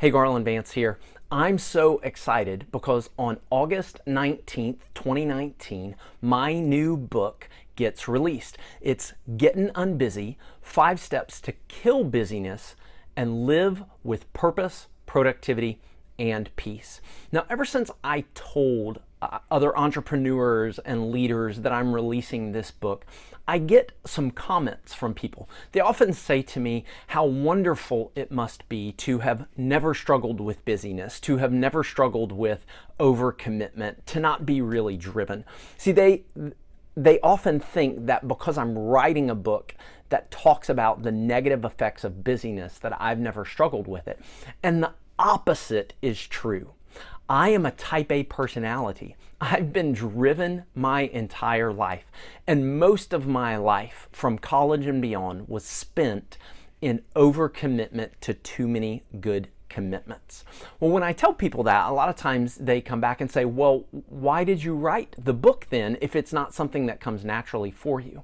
Hey, Garland Vance here. I'm so excited because on August 19th, 2019, my new book gets released. It's Getting Unbusy: 5 Steps to Kill Busyness and Live with Purpose, Productivity, and Peace. Now, ever since I told other entrepreneurs and leaders that I'm releasing this book, I get some comments from people. They often say to me how wonderful it must be to have never struggled with busyness, to have never struggled with overcommitment, to not be really driven. See, they often think that because I'm writing a book that talks about the negative effects of busyness, that I've never struggled with it. And the opposite is true. I am a type A personality. I've been driven my entire life, and most of my life from college and beyond was spent in overcommitment to too many good commitments. Well, when I tell people that, a lot of times they come back and say, well, why did you write the book then if it's not something that comes naturally for you?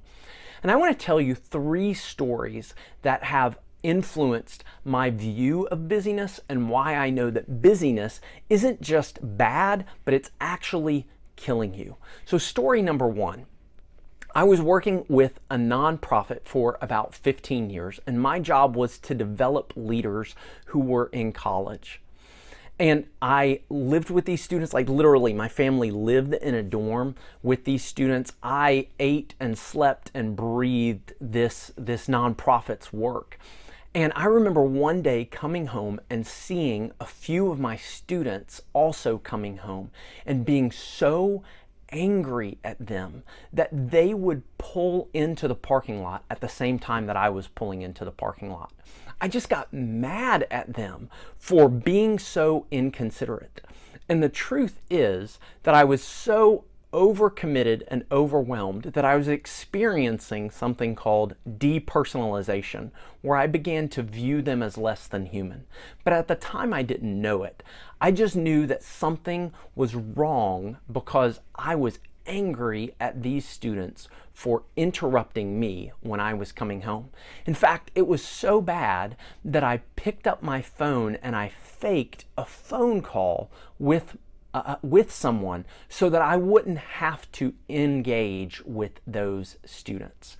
And I want to tell you 3 stories that have influenced my view of busyness and why I know that busyness isn't just bad, but it's actually killing you. So story number 1. I was working with a nonprofit for about 15 years, and my job was to develop leaders who were in college. And I lived with these students, like literally my family lived in a dorm with these students. I ate and slept and breathed this nonprofit's work. And I remember one day coming home and seeing a few of my students also coming home and being so angry at them that they would pull into the parking lot at the same time that I was pulling into the parking lot. I just got mad at them for being so inconsiderate. And the truth is that I was so overcommitted and overwhelmed that I was experiencing something called depersonalization, where I began to view them as less than human. But at the time I didn't know it. I just knew that something was wrong because I was angry at these students for interrupting me when I was coming home. In fact, it was so bad that I picked up my phone and I faked a phone call with someone so that I wouldn't have to engage with those students.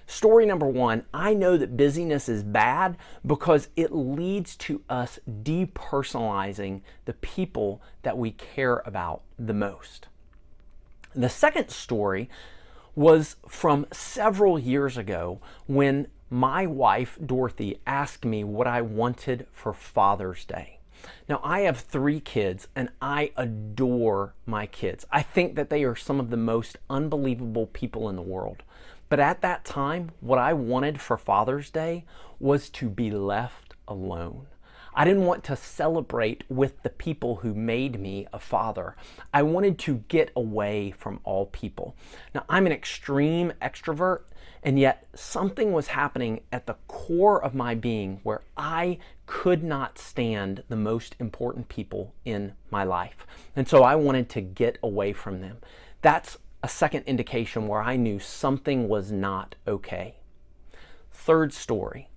Story number 1, I know that busyness is bad because it leads to us depersonalizing the people that we care about the most. The second story was from several years ago when my wife, Dorothy, asked me what I wanted for Father's Day. Now, I have 3 kids and I adore my kids. I think that they are some of the most unbelievable people in the world. But at that time, what I wanted for Father's Day was to be left alone. I didn't want to celebrate with the people who made me a father. I wanted to get away from all people. Now, I'm an extreme extrovert, and yet something was happening at the core of my being where I could not stand the most important people in my life. And so I wanted to get away from them. That's a second indication where I knew something was not okay. Third story.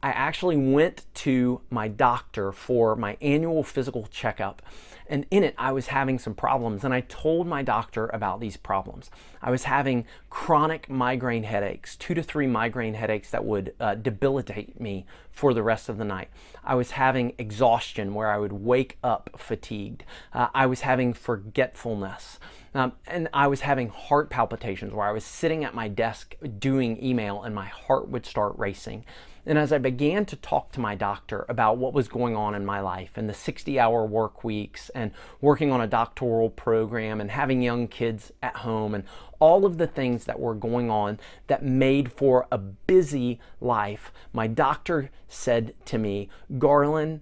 I actually went to my doctor for my annual physical checkup, and in it I was having some problems, and I told my doctor about these problems. I was having chronic migraine headaches, 2 to 3 migraine headaches that would debilitate me for the rest of the night. I was having exhaustion where I would wake up fatigued. I was having forgetfulness. And I was having heart palpitations where I was sitting at my desk doing email and my heart would start racing. And as I began to talk to my doctor about what was going on in my life and the 60-hour work weeks and working on a doctoral program and having young kids at home and all of the things that were going on that made for a busy life, my doctor said to me, "Garland,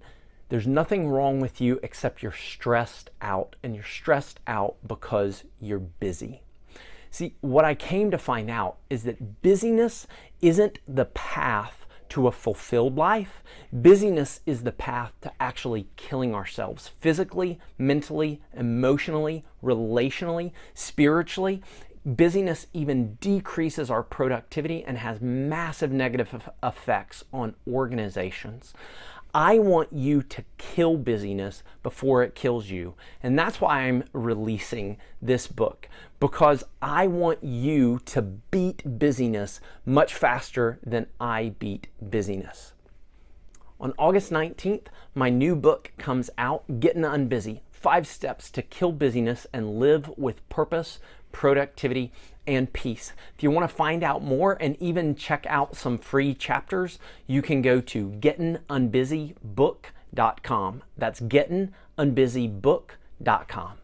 there's nothing wrong with you except you're stressed out, and you're stressed out because you're busy." See, what I came to find out is that busyness isn't the path to a fulfilled life. Busyness is the path to actually killing ourselves physically, mentally, emotionally, relationally, spiritually. Busyness even decreases our productivity and has massive negative effects on organizations. I want you to kill busyness before it kills you. And that's why I'm releasing this book, because I want you to beat busyness much faster than I beat busyness. On August 19th, my new book comes out, Getting Unbusy, 5 Steps to Kill Busyness and Live with Purpose, Productivity, and Peace. If you want to find out more and even check out some free chapters, you can go to gettingunbusybook.com. That's gettingunbusybook.com.